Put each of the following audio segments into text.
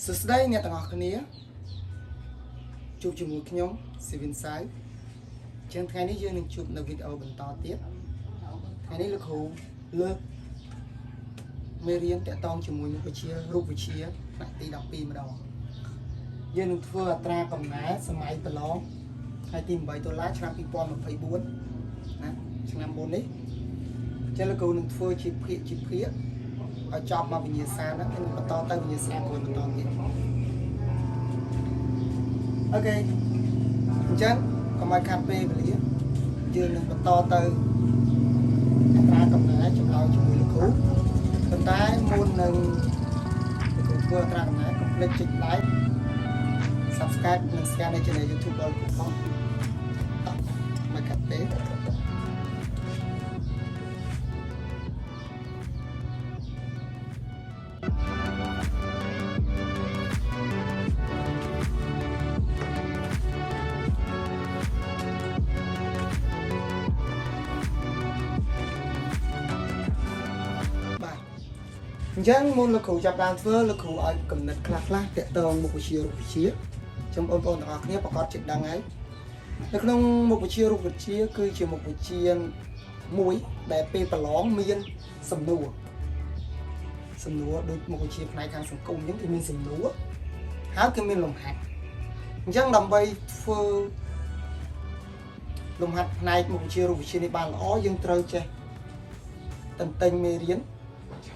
សួស្តីអ្នកទាំងអស់គ្នាជួបជាមួយខ្ញុំស៊ីវិនសៅជាងថ្ងៃនេះយើងនឹងជួបនៅវីដេអូបន្តទៀតថ្ងៃនេះលោកគ្រូលើកមេរៀនតាក់ទងជាមួយនឹងវិជ្ជារូបវិទ្យាថ្នាក់ទី12ម្ដងយើងនឹងធ្វើអត្រាកំណែសម័យប្រឡងថ្ងៃទី8ដុល្លារឆ្នាំ2024ណាឆ្នាំមុននេះចឹងលោកគ្រូនឹងធ្វើជាភាគឲ្យចប់មកវិញ្ញាសាហ្នឹងនឹងបន្តទៅវិញ្ញាសាមួយបន្តទៀតអូខេអញ្ចឹងកុំឲ្យខាត់ពេលវេលាយើងនឹងបន្តទៅអត្រាកំណែចម្លើយជាមួយលោកគ្រូប៉ុន្តែមុននឹងលោកគ្រូធ្វើអត្រាកំណែកុំភ្លេចចុច like subscribe និង share នៅ channel YouTube របស់លោកគ្រូផងមកខាត់ពេលអញ្ចឹងមុនលោកគ្រូចាប់ដើមធ្វើលោកគ្រូឲ្យកំណត់ខ្លះតាក់ទងមុខវិជ្ជារូបវិទ្យាចឹងបងប្អូនទាំងអស់គ្នាប្រកាសចិត្តដឹងហើយនៅក្នុងមុខវិជ្ជារូបវិទ្យាគឺជាមុខវិជ្ជាមួយដែលពេលប្រឡងមានសំណួរដូចមុខវិជ្ជាផ្នែកខាងសង្គមអញ្ចឹងគឺមានសំណួរហើយគឺមានលំហាត់អញ្ចឹងដើម្បីធ្វើលំហាត់ផ្នែកមុខវិជ្ជារូបវិទ្យានេះបានល្អយើងត្រូវចេះតន្ទិញមេរៀន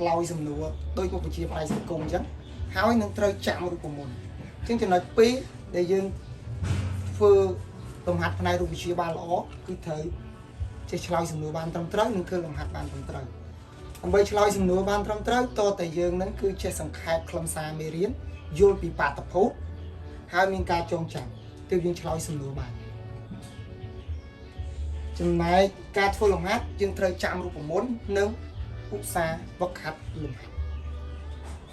ឆ្លើយសំណួរដោយមុខវិជ្ជាផ្នែកសង្គមអញ្ចឹងហើយនឹងត្រូវចាំរូបមន្តអញ្ចឹងចំណុច2ដែលយើងធ្វើលំហាត់ផ្នែករូបវិទ្យាបានល្អគឺត្រូវចេះឆ្លើយសំណួរបានត្រឹមត្រូវនិងធ្វើលំហាត់បានត្រឹមត្រូវដើម្បីឆ្លើយសំណួរបានត្រឹមត្រូវតតែយើងនឹងគឺចេះសង្ខេបខ្លឹមសារមេរៀនយល់ពីបាតុភូតហើយមានការចងចាំទើបយើងឆ្លើយសំណួរបានចំណែកការធ្វើលំហាត់យើងត្រូវចាំរូបមន្តនិងឧស្សាហ៍វឹកហាត់លំហាត់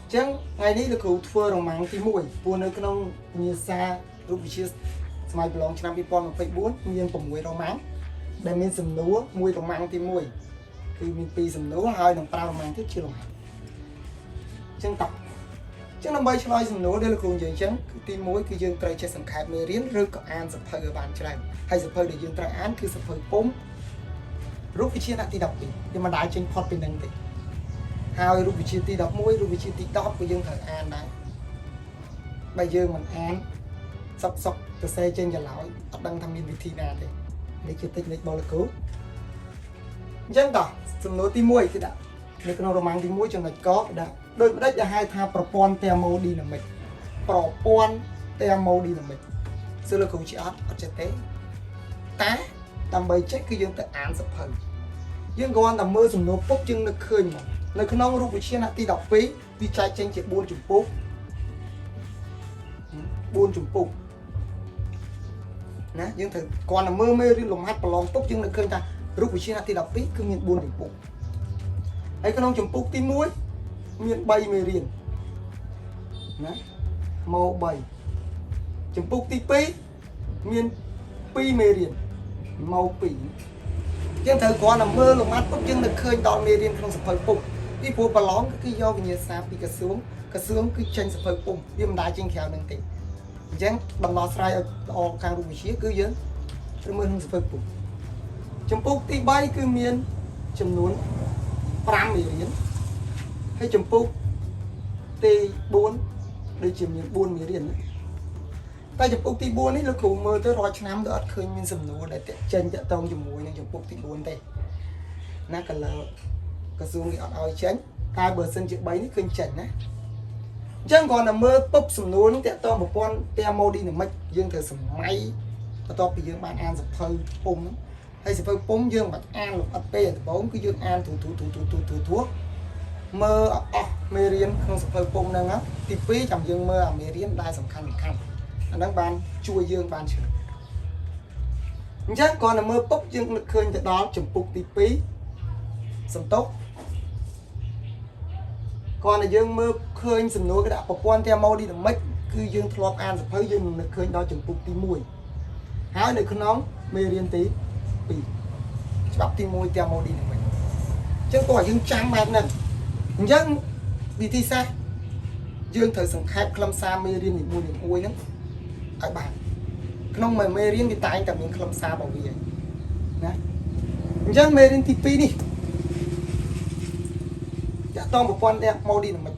អញ្ចឹងថ្ងៃនេះលោកគ្រូធ្វើរម៉ាំងទី1ព្រោះនៅក្នុងវិញ្ញាសារូបវិទ្យាសម័យប្រឡងឆ្នាំ2024មាន6រម៉ាំងដែលមានសំណួរមួយរម៉ាំងទី1គឺមាន2សំណួរហើយនឹង5រម៉ាំងទៀតជាលំហាត់អញ្ចឹងដើម្បីឆ្លើយសំណួរដែលលោកគ្រូនិយាយអញ្ចឹងគឺទី1គឺយើងត្រូវចេះសង្ខេបមេរៀនឬក៏អានសៀវភៅឲ្យបានច្រើនហើយសៀវភៅដែលយើងត្រូវអានគឺសៀវភៅពុម្ពរូបវិទ្យាថ្នាក់ទី12យើងមិនដែលចេញផុតពីនឹងទេហើយរូបវិទ្យាទី11រូបវិទ្យាទី10ក៏យើងត្រូវអានដែរបើយើងមិនអានសុកសរសេរចេញច្រឡោយអត់ដឹងថាមានវិធីណាទេនេះជាតិចរបស់លោកគ្រូអញ្ចឹងតោះសំណួរទី1គឺដាក់នៅក្នុងរម៉ាំងទី1ចំណុចកដាក់ដូចម្ដេចដែលហៅថាប្រព័ន្ធ thermodynamic សួរលោកគ្រូជាអត់ចេះទេតែដើម្បីចេះគឺយើងទៅអានសៀវភៅយើងគ្រាន់តែមើលសំណួរពុកយើងនឹកឃើញមកនៅក្នុងរូបវិទ្យាថ្នាក់ទី12វាចែកចេញជា4ជំពូកណាយើងត្រូវគ្រាន់តែមើលមេរៀនលំហាត់ប្រឡងពុកយើងនឹកឃើញថារូបវិទ្យាថ្នាក់ទី12គឺមាន4ជំពូកហើយក្នុងជំពូកទី1មាន3មេរៀនណាម៉ូ3ជំពូកទី2មាន2មេរៀនម៉ូ2យើងត្រូវគ្រាន់តែមើលលំហាត់ពុកយើងនឹកឃើញដល់មេរៀនក្នុងសៀវភៅពុកពីព្រោះប្រឡងគឺយកវិញ្ញាសាពីក្រសួងគឺចេញសៀវភៅពុំវាមិនដែលចេញក្រៅនឹងទេអញ្ចឹងដំណោះស្រាយឲ្យល្អខាងរូបវិទ្យាគឺយើងត្រូវមើលក្នុងសៀវភៅពុំចំពុកទី3គឺមានចំនួន5មេរៀនហើយចំពុកទី4ដូចជាមាន4មេរៀនតែចំពុកទី4នេះលោកគ្រូមើលទៅរាល់ឆ្នាំទៅអត់ឃើញមានសំណួរដែលចេញតាក់ទងជាមួយនឹងចំពុកទី4ទេណាកន្លងក្រសួងគេអត់ឲ្យចេញតែបើសិនជា3នេះឃើញចេញណាអញ្ចឹងគ្រាន់តែមើលពុបសំណួរនឹងតាក់ទងប្រព័ន្ធ thermodynamic យើងត្រូវសម័យបន្ទាប់ពីយើងបានអានសៀវភៅពុំហើយសៀវភៅពុំយើងមិនអានលម្អិតទេដំបូងគឺយើងអានទូមើលអស់មេរៀនក្នុងសៀវភៅពុំហ្នឹងទី2ចាំយើងមើលអាមេរៀនដែលសំខាន់អាហ្នឹងបានជួយយើងបានច្រើនអញ្ចឹងគ្រាន់តែមើលពុបយើងនឹកឃើញទៅដល់ចំពុកទី2សំតុកគ្រាន់តែយើងមើលឃើញសំណួរគេដាក់ប្រព័ន្ធ thermodynamic គឺយើងធ្លាប់អានសៀវភៅយើងនឹកឃើញដល់ចំពុកទី1ហើយនៅក្នុងមេរៀនទី2ច្បាប់ទី1 thermodynamic អញ្ចឹងគាត់ឲ្យយើងចាំបែបហ្នឹងអញ្ចឹងវិធីសាស្ត្រ dương thời sẵn khép khâm xa mê riêng những mùi nữa ai bạn không mà mê riêng thì tại cả mình khâm xa bảo vì nè dân mê riêng thì pi đi đã to một con đẹp mau đi là mình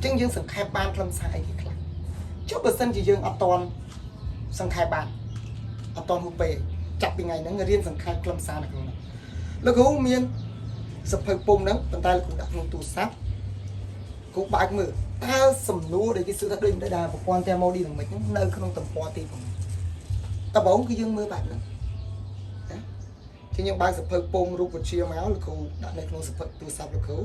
chân dương sẵn khép ban khâm xa ai thì khác trước bữa sân chỉ dương ở toàn sẵn khép ban ở toàn hụt bề chặt bị ngày nó người riêng sẵn khép khâm xa này lúc hữu miên sập hơi bông đó bàn tay cũng đặt một tủ sáp cũng bạc mưa ta sầm lúa để cái sự thật định đây là một con tem mau đi bằng mình nơi không tầm qua tiền ta bóng cái dương mưa bạc nữa thì những bài sập hơi bông rút vào chia máu là khổ đặt này không sập hơi tủ sáp là khổ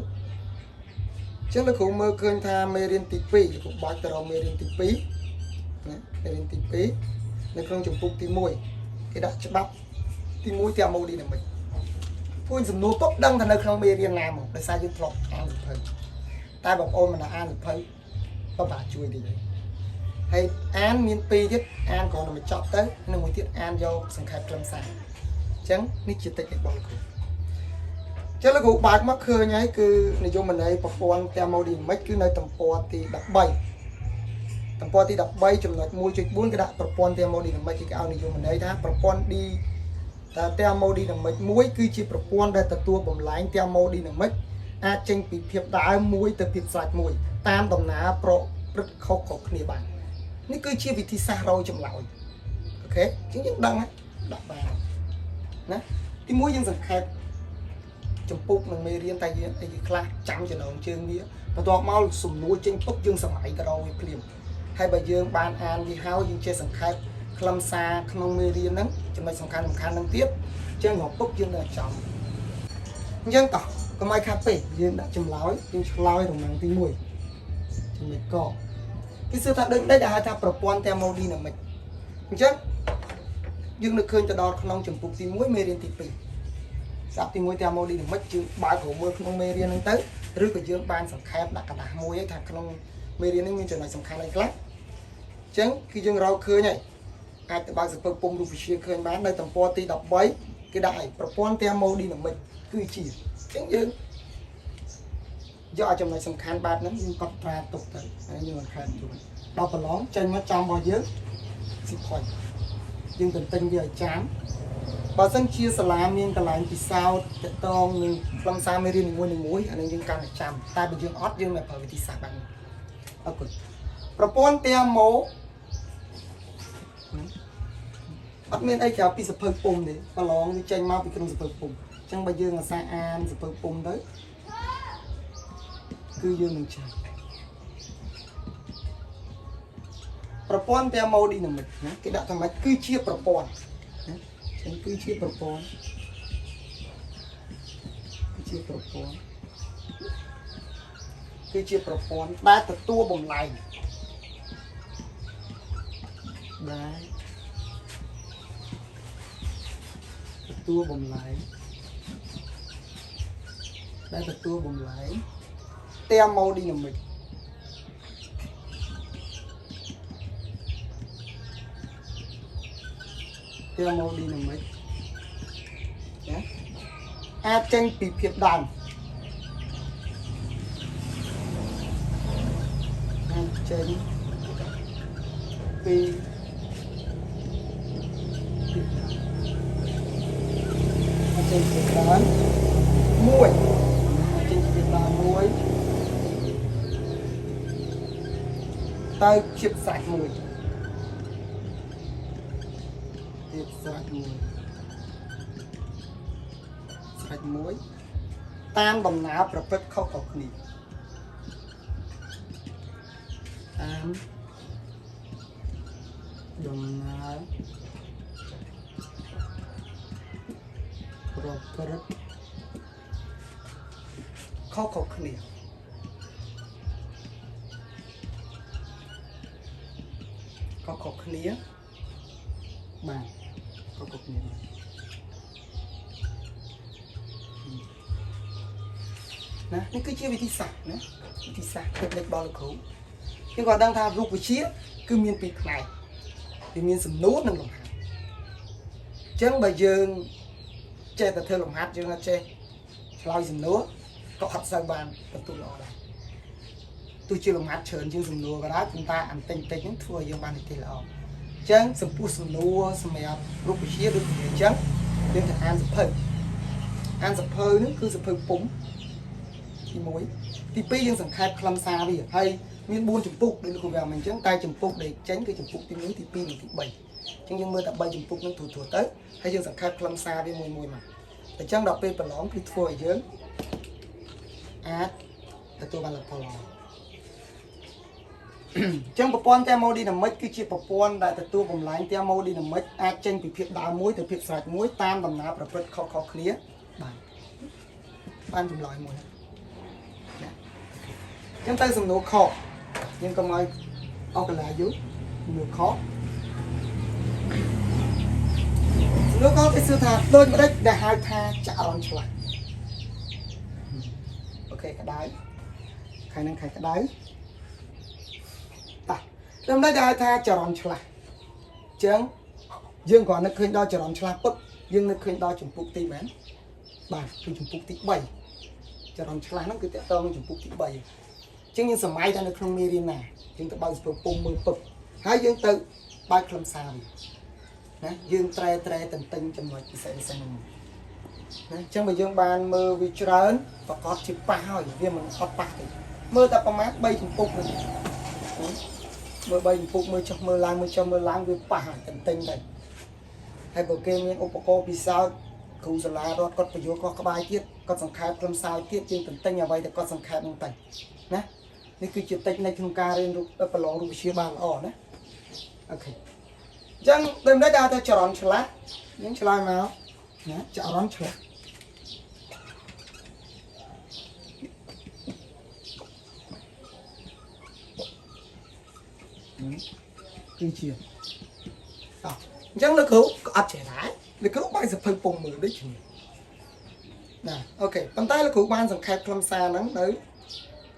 chứ là khổ mơ cơn tha mê riêng tì pí cũng bạc tờ mê riêng tì pí mê riêng tì pí là không chụp phục tì mùi cái đã chấp bắp tì mùi tem mau đi là mình phun sầm lúa tốt đăng thành nơi không mê riêng làm để sai dương lọt ăn sập hơi taบอกôn mà là ăn được thấy có bà chui thì vậy hay ăn miên pi chứ ăn còn là mình chọn tới nên một tiết ăn vô sẵn khai lâm sàng chẳng ní chỉ tích cái bóng chứ là cụ bạc mắc khơi nhái cứ này vô mình ấy bọc con theo màu đi mấy cứ nơi tầm po thì đặt bay chùm lại mua chuyện bốn cái đặt bọc con theo màu đi mấy cái áo này vô mình ấy ta bọc con đi ta theo màu đi là mấy muối cứ chỉ bọc con đây ta tua bầm lái theo màu đi là mấy tranh bị phiệp đá muối từ phiệp sạch muối tam đồng ná pro rất khó cóគ្នាbạnនេះគឺជាវិធីសាស្ត្ររយចម្លើយអូខេជាងយើងដឹងដាក់បានណាទីមួយយើងសង្ខេបចំពុកនឹងមេរៀនតែយើងអីខ្លះចាំចំណងជើងវាបន្ទាប់មកសំណួរចេញពុកយើងសម័យទៅរកវាភ្លាមហើយបើយើងបានអានវាហើយយើងចេះសង្ខេបខ្លឹមសារក្នុងមេរៀនហ្នឹងចំណុចសំខាន់ហ្នឹងទៀតចឹងរកពុកយើងនៅចំអញ្ចឹងតោះก็ไม่คาเฟ่ยืนđã chấm lóiยืนลอยตรงนั้นที่มวยchấm mấy cọ cái sự thật đấy là hai thápประปอนtheo màu đi là mình chứ dương được khơi cho đó không chấm phục tí muối mê riêng tí pì sắp tí muối theo màu đi là mất chứ bài của mưa không mê riêng tới rồi của dương ban sẵn khai đặt cả đá muối ấy thằng không mê riêng nên chuyện này sẵn khai này khác chứ khi dương rau khơi này ai từ bao giờ phân pum đủ phía khơi bán đây tầm po tí đập bấy cái đạiประปอนtheo màu đi là mình cứ chỉ chẳng dương do trong này sầm khăn bát nó nhưng có ra tục tới nhưng mà khăn rồi đau bờ lón chân nó trong bao nhiêu xịt khỏi nhưng tình tình giờ chán bà sân chia sả làm nên cả lại thì sao cái tông mình làm sao mới riêng mua muối anh ấy nhưng càng phải chăm tai bị dương ót dương lại phải thì sạc bằng ok propon tem mố bắt men ai chào pi sập phơi pum đấy bờ lón đi tranh mau pi cái sập phơi pum chẳng bao giờ là xa an sập phơi pum đấy cứ dương mình chờ propon theo màu đi là mình cái đạo thằng máy cứ chia propon cứ chia propon cứ chia propon ba từ tua bồng lại đấy tua bồng lại đây là tua bồng lại tem màu đi là mình tem màu đi là mình a tranh bị phiệt đàn a tranh bị trên việt nam muối trên việt nam muối tay chip sạch muối chip sạch muối tam đồng nàoประพฤติเข้ากับគ្នាtam đồng nàoประพฤติเข้ากับគ្នាcó cột khía bàn có cột khía nèนี่คือชื่อวิธีสักนะวิธีสักเล็กๆบอลลูกnhưng còn đang tham rục với chia cứ miền bị này thì miền sầm nốt nằm lòng hạt chẳng bây giờ che ta thơ lòng hạt chứ là che lao sầm nốt có hạt sao bàn tập tu lọ đây tôi chưa làm hạt trơn chưa sầm nua cái đó chúng ta ăn tinh tinh những thua dương ban thì là chẳng sầm pu sầm nua sầm mẹ rút bị chia được chẳng nhưng thật ăn sập hơi nữa cứ sập hơi búng thì muối thì pi dương sầm khai làm xa đi hay miếng buôn chụp phục để nó vào mình chẳng tay chụp phục để tránh cái chụp phục tí núi thì pi mình thì bảy chẳng dương mưa tập bay chụp phục nó thủ tới hay dương sầm khai làm xa đi mùi mà để chẳng đọc pe bẩn lỏng thì thua dướiแต่ตัวมันละพอจังประปอนแต่โมดีน้ำมัดคือชีประปอนได้แต่ตัวผมหลายแต่โมดีน้ำมัดอาจเจนไปเพียบดาวมุ้ยแต่เพียบสายมุ้ยตามตำนาประพฤติเขาเคลียร์บ้านจุ่มลอยมุ้ยจังตั้งสมโนคอยังก็มาเอากระไรยุ่งหนูคอสมโนคอไปซื้อทาโดนมาได้หายทาจะเอาอันฉลาดโอเคก็ได้ใครนั่งใครก็ได้ตาเริ่มได้ท่าจะรอนฉลาดเจ้ายังก่อนนึกเคยดอจะรอนฉลาดปุ๊บยังนึกเคยดอจุ่มปุกตีแมนบ่ายคือจุ่มปุกตีใบจะรอนฉลาดนั่นคือแต่ต้องจุ่มปุกตีใบจึงยังสมัยท่านนึกครั้งมีเรียนน่ะยังตะใบสุดปุ่มมือปุ๊บหายยังตื่นใบคลำซามนะยังเตะตึงจำนวนกี่เซนจังไปยังบานมือวิจารณ์ประกอบจิบป้าหอยเรียมันอดปากมือแต่ประมาณใบจุ่มปุกเลยมือใบจุ่มปุกมือจับมือล้างวิป้าหอยตึงเลยให้โปรแกรมนี้อุปกรณ์พิเศษคูสลารถก็ประโยชน์ก็กระบายเทียบก็สังขารคลำซาวเทียบจึงตึงอย่างไรแต่ก็สังขารลงไปนะนี่คือจุดเต็งในโครงการเรียนรู้ประลองรู้เชื่อบางอ่อนนะโอเคจังเติมได้ดาวแต่จะร้อนฉลาดยังฉลาดมานะจะร้อนฉลาดคือเชียร์ยังลึกหูก็อัดเฉยร้ายลึกหูไปสับเพลปุ่มมือได้จริงนะโอเคปันใต้ลึกหูบ้านสังเกตคลำซานั้นเลย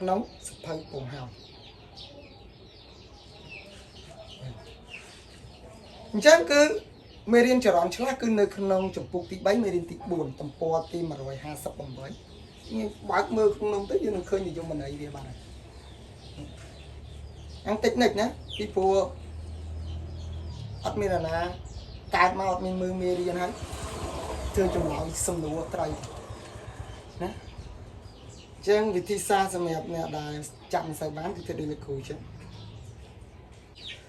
น้องสับเพลปุ่มหาวจังคือเมรินจะร้อนฉลาดคือในขนมจุ่มปุกตีใบเมรินติบุญตำปอตีมา150บาทนี่บางมือขนมตัวยังเคยอยู่มันไหนเดียบ้างอันเทคนิคนะที่พวกอัดมีนะการมาอัดมีมือเมรินฮะเธอจงหลังสมดุลไตรนะจังวิธีสร้างสมัยเนี่ยได้จังใส่บ้านที่จะได้เลือกคุยใช่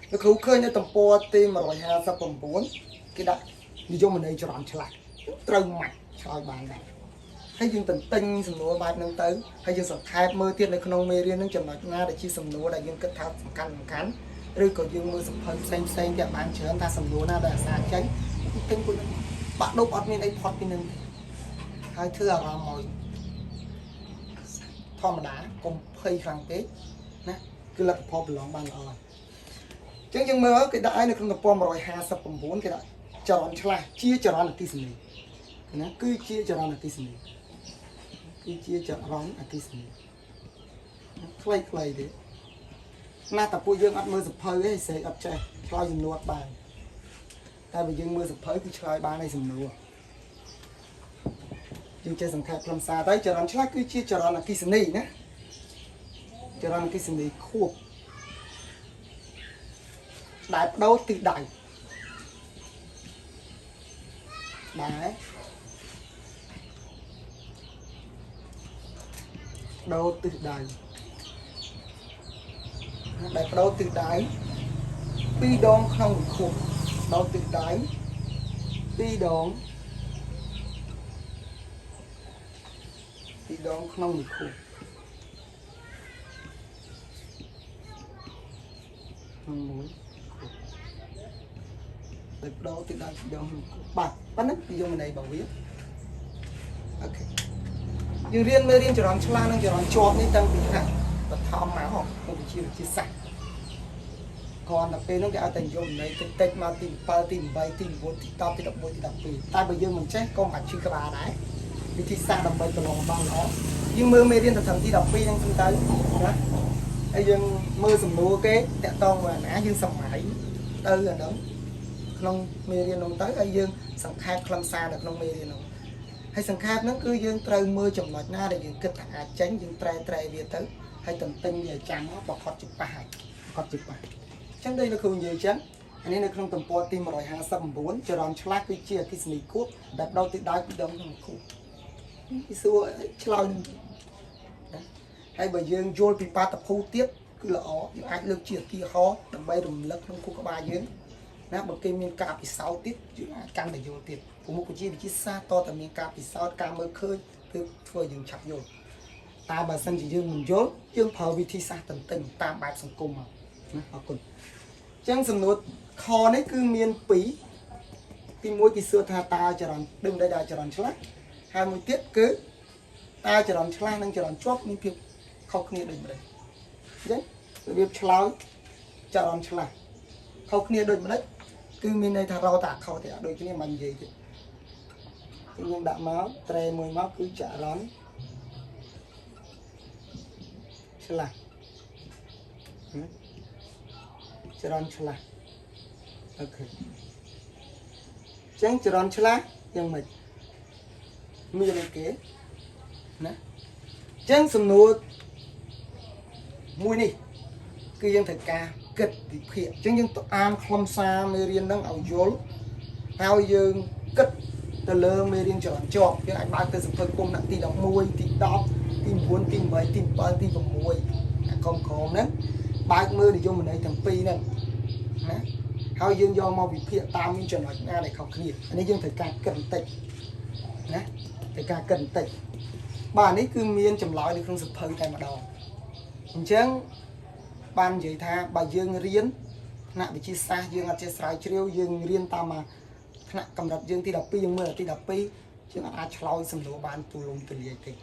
แล้วเขาเคยในตำปอตีมา150 บาทก็ได้นิยมมันในจรอนฉลาดตรงหมัดชอยบานได้ให้ยังตึงตึงสมโนบานนั่งตื้อให้ยังสังเกตมือเทียนในขนมเมรินนั่งจำหน่ายหน้าได้ชี้สมโนได้ยังกระทับสำคัญหรือก็ยังมือสัมพันธ์เซ็งจากบานเชิญถ้าสมโนหน้าได้สารใช้ตึงคนปะดบอัดมีในพอดปีนึงให้เทื่อเราหมอยธรรมดากลมเพยครั้งเป๊ะนะคือเราพอไปลองบานเราจังยังมือก็ได้ในขนมปอม150 บาทก็ได้จรอนฉลาดชี้จรอนที่สิ่งนี้นะคือชี้จรอนที่สิ่งนี้คือชี้จรอนที่สิ่งนี้คล้ายๆดิหน้าตาปูยังอัดมือสับเพยให้เสกอัดใจคล้ายนวดบานแต่ไปยังมือสับเพยคือคล้ายบานในสมนัวยังใจสังเกตคลำซาได้จรอนฉลาดคือชี้จรอนที่สิ่งนี้นะจรอนที่สิ่งนี้ควบđại đâu từ đại đấy đâu từ đại đại đâu từ đại pi đón không khủng đâu từ đại pi đón không khủng không muốn được đâu từ đây dòng bạc bắt nứt dùng này bảo viết ok nhưng riêng nơi riêng cho nó chla nó cho nó chọt đi tăng bị hại và thom máu họ không bị chia sạch còn là nó cái tình dùng này tết mà tìm bay tìm vốn thì tao thì đọc bôi thì đọc vì ta bây giờ mình chết con phải chưa các bà đấy vì thì sang đọc bay từ lòng bao nó nhưng mơ mê riêng là thằng đi đọc pi đang tương tới đó bây giờ mơ sầm nô cái tẹt to và ná dương sầm mãi tư là đó nông mê riêng nông tới ai dương sẵn khai làm xa được nông mê riêng nông hay sẵn khai nó cứ dương trời mưa chồng ngọt na để dương kịch hạ tránh dương trai việt tới hay tận tinh về chăm nó bọc khót chụp bài khót chụp bài chẳng đây là không gì chứ anh ấy là không tầm po tim rồi 54 cho ròn slack cái chia cái sneak cuốc đặt đâu từ đáy đông trong khu cái xưa chơi hay bởi dương vô bị ba tập khu tiếp cứ là ó những ai lực chia kia khó đầm bay đùm lắc trong khu các ba dương nè một cây miên cà bị 6 tiết chứ căng để vô tiền của một cái chi bị chi xa to tầm miên cà bị 6 căng mới khơi từ vừa dừng chặt vô ta bà sân chỉ dương mình dốt dương phở vì thi xa tận tình tam bạc sông cung mà họ cùng chẳng sầm nốt kho đấy cứ miên pí thì mỗi cái xưa tha ta cho rằng đừng đây đã cho rằng slack hai mươi tiết cứ ta cho rằng slack năng cho rằng chóp những việc khôngគ្នាដូចម្ដេចអញ្ចឹងរបៀបឆ្លើយចរន្តឆ្លាស់ខុសគ្នាដូចម្ដេចគឺមានន័យថារកតាខុសទេអត់ដូចគ្នាមិននិយាយទេគឺខ្ញុំដាក់មកត្រេមួយមកគឺចរន្តឆ្លាស់ចរន្តឆ្លាស់អូខេអញ្ចឹងចរន្តឆ្លាស់យ៉ាងម៉េចមានអីគេណាអញ្ចឹងសំណួរមួយនេះគឺយើងត្រូវការគិតវិភាគអញ្ចឹងយើងទៅអានខ្លឹមសារមេរៀនហ្នឹងឲ្យយល់ហើយយើងគិតទៅលើមេរៀនច្រើនជាប់យើងអាចបើកទៅសៀវភៅគុំដាក់ទី11ទី10ទី9ទី8ទី7ទី6អាក្រុមហ្នឹងបើកមើលនិយមន័យទាំងពីរហ្នឹងណាហើយយើងយកមកវិភាគតាមមានចំណុចណាដែលខុសគ្នានេះយើងត្រូវការគិតបន្តិចណាត្រូវការគិតបន្តិចបាទនេះគឺមានចម្លើយនៅក្នុងសៀវភៅតែម្ដងអញ្ចឹងបាននិយាយថាបើយើងរៀនថ្នាក់វិទ្យាសាស្ត្រយើងអត់ចេះស្រាវជ្រាវយើងរៀនតាមថ្នាក់កម្រិតយើងទី12យើងមើលទី12យើងអាចឆ្លើយសំណួរបានទូលំទូលាយទេណា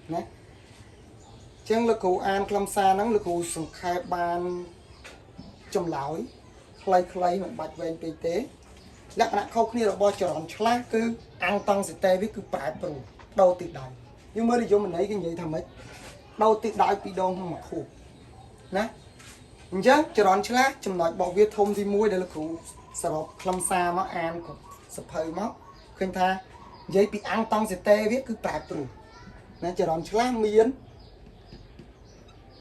អញ្ចឹងលោកគ្រូអានខ្លឹមសារហ្នឹងលោកគ្រូសង្ខេបបានចម្លើយខ្លីៗមិនបាច់វែងពេកទេលក្ខណៈខុសគ្នារបស់ចរន្តឆ្លាស់គឺអង្គតង់សតេវាគឺប្រែប្រួលដូរទិសដៅយើងមើលនិយមន័យគេនិយាយថាម៉េចដូរទិសដៅពីរដងក្នុងមួយខួបណាអញ្ចឹងចរន្តឆ្លាស់ចំណុចរបស់វាធំទី1ដែលលោកគ្រូសរុបខ្លឹមសារមកអានគ្រប់សភៅមកឃើញថានិយាយពីអង្គតង់សតេវាគឺប្រែប្រួលណាចរន្តឆ្លាស់មាន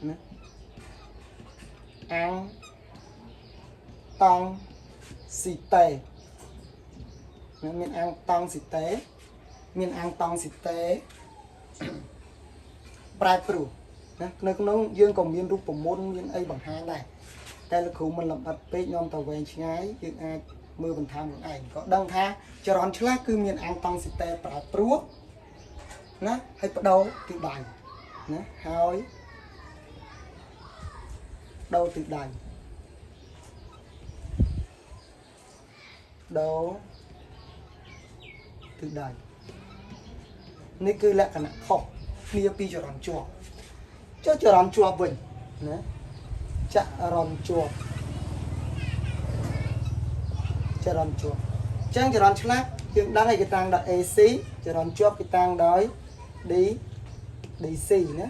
ណាអង្គតង់ស៊ីតេមានអង្គតង់ស៊ីតេមានអង្គតង់ស៊ីតេប្រែប្រួលណានៅក្នុងយើងក៏មានរូបមន្តមានអីបង្ហាញដែរតែលោកគ្រូមិនលម្អិតពេកនាំទៅវែងឆ្ងាយយើងអាចមើលបន្ថែមខ្លួនឯងក៏ដឹងថាចរន្តឆ្លាស់គឺមានអង្គតង់ស៊ីតេប្រែប្រួលណាហើយបដូរទិសដៅណាហើយដូរទិសដៅដូរទិសដៅនេះគឺលក្ខណៈខុសគ្នាពីចរន្តជាប់ចុះចរន្តជាប់វិញណាចរន្តជាប់ចរន្តជាប់អញ្ចឹងចរន្តឆ្លាស់យើងដឹងឲ្យគេតាំងដោយ AC ចរន្តជាប់គេតាំងដោយ DC ណា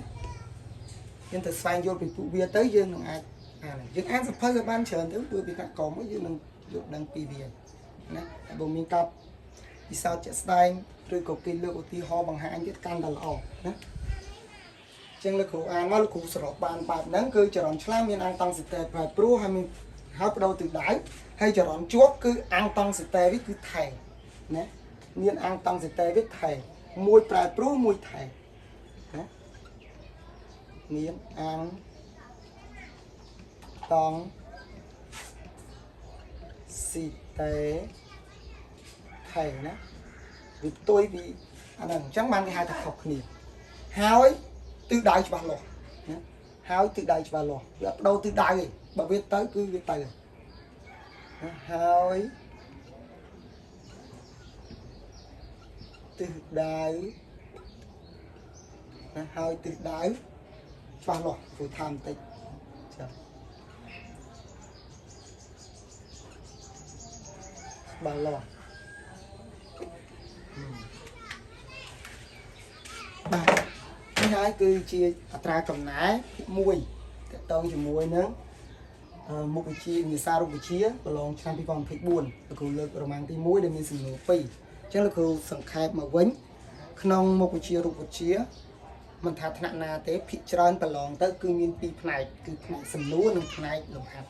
យើងទៅស្វែងយល់ពីពួកវាទៅយើងនឹងអាចយើងអានសភៅឲ្យបានច្រើនទៅព្រោះពីកាត់កុំយើងនឹងយល់ដឹងពីវាណាតែបើមានកាប់ពិសោធន៍ជាក់ស្ដែងឬក៏គេលើកឧទាហរណ៍បង្ហាញទៀតកាន់តែល្អណាចឹងលោកគ្រូអានមកលោកគ្រូសរុបបានបែបហ្នឹងគឺចរន្តឆ្លាស់មានអង្គតង់សតេប្រែប្រួលហើយមានហើយបដូរទិសដៅហើយចរន្តជាប់គឺអង្គតង់សតេវាគឺថែណាមានអង្គតង់សតេវាថែមួយប្រែប្រួលមួយថែណាមានអង្គតង់ស៊ីតេថែណាវាផ្ទុយពីអាហ្នឹងអញ្ចឹងបានគេហៅថាខុសគ្នាហើយទិសដៅច្បាស់លាស់ណាហើយទិសដៅច្បាស់លាស់វាអត់បដូរទិសដៅទេបើវាទៅគឺវាទៅណាហើយទិសដៅណាហើយទិសដៅច្បាស់លាស់ព្រោះថាបន្តិចចាច្បាស់លាស់បាទនេះហើយគឺជាអត្រាកំណែមួយតកតងជាមួយនឹងមុខវិជ្ជាវិសារូបវិទ្យាប្រឡងឆ្នាំ2024លោកគ្រូលើករម៉ាំងទី1ដែលមានសំណួរ2អញ្ចឹងលោកគ្រូសង្ខេបមកវិញក្នុងមុខវិជ្ជារូបវិទ្យា มันថាថ្នាក់ណាទេភិកច្រើនប្រឡងទៅគឺមានពីរផ្នែកគឺផ្នែកសំណួរនិងផ្នែកលំហាត់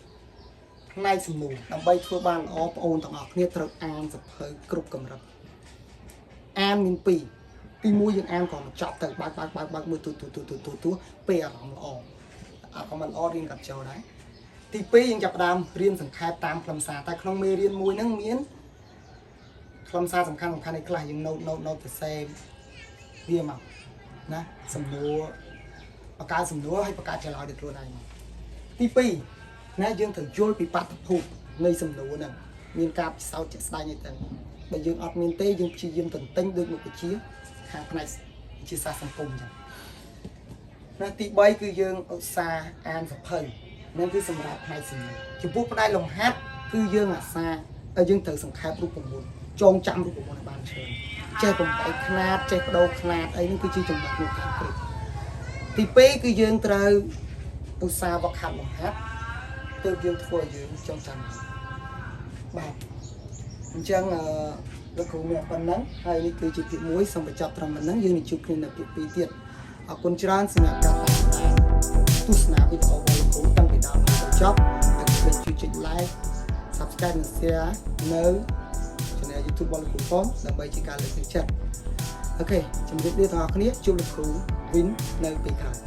ផ្នែកសំណួរដើម្បីធ្វើបានល្អបងប្អូនទាំងអស់គ្នាត្រូវអានសភៅគ្រប់កម្រិតអានមានពីរទី1យើងអានក៏បញ្ចប់ទៅបើកមើលទូពេលអារម្មណ៍ល្អអារម្មណ៍ល្អរៀនកាត់ចូលដែរទី2យើងចាប់ផ្ដើមរៀនសង្ខេបតាមខ្លឹមសារតែក្នុងមេរៀនមួយហ្នឹងមានខ្លឹមសារសំខាន់នៃខ្លះយើងណូតទៅសេវាមកណាសំណួរបង្កើតសំណួរហើយបង្កើតឆ្លើយដោយខ្លួនឯងទី2ណាយើងត្រូវយល់ពីបាតុភូតនៃសំណួរហ្នឹងមានការពិសោធន៍ជាក់ស្ដែងអីទៅបើយើងអត់មានទេយើងព្យាយាមទន្ទិញដោយមុខវិជ្ជាខាងផ្នែកវិទ្យាសាស្ត្រសង្គមអញ្ចឹងណាទី3គឺយើងឧស្សាហ៍អានសភៅនឹងគឺសម្រាប់ផ្នែកសំណួរចំពោះផ្នែកលំហាត់គឺយើងអាសាឲ្យយើងត្រូវសង្ខេបរូបមន្តចងចាំរូបមន្តឲ្យបានច្រើនចេះបំបែកខ្នាតចេះបដូរខ្នាតអីនេះគឺជាចំណុចមួយការព្រឹកទី2គឺយើងត្រូវឧស្សាហ៍វឹកហាត់លំហាត់ទើបយើងធ្វើឲ្យយើងចងចាំបាទអញ្ចឹងលោកគ្រូមានប៉ុណ្ណឹងហើយនេះគឺជាពាក្យមួយសូមបញ្ចប់ត្រឹមប៉ុណ្ណឹងយើងនឹងជួបគ្នានៅពាក្យ2ទៀតអរគុណច្រើនសម្រាប់ការតាមដានទស្សនាវីដេអូរបស់លោកគ្រូតាំងពីដើមដល់ចប់ហើយជួយចុច like subscribe និង share នៅ channel YouTube របស់លោកគ្រូផងដើម្បីជាការលើកទឹកចិត្តអូខេជម្រាបលាទាំងអស់គ្នាជួបលោកគ្រូវិញនៅពេលក្រោយ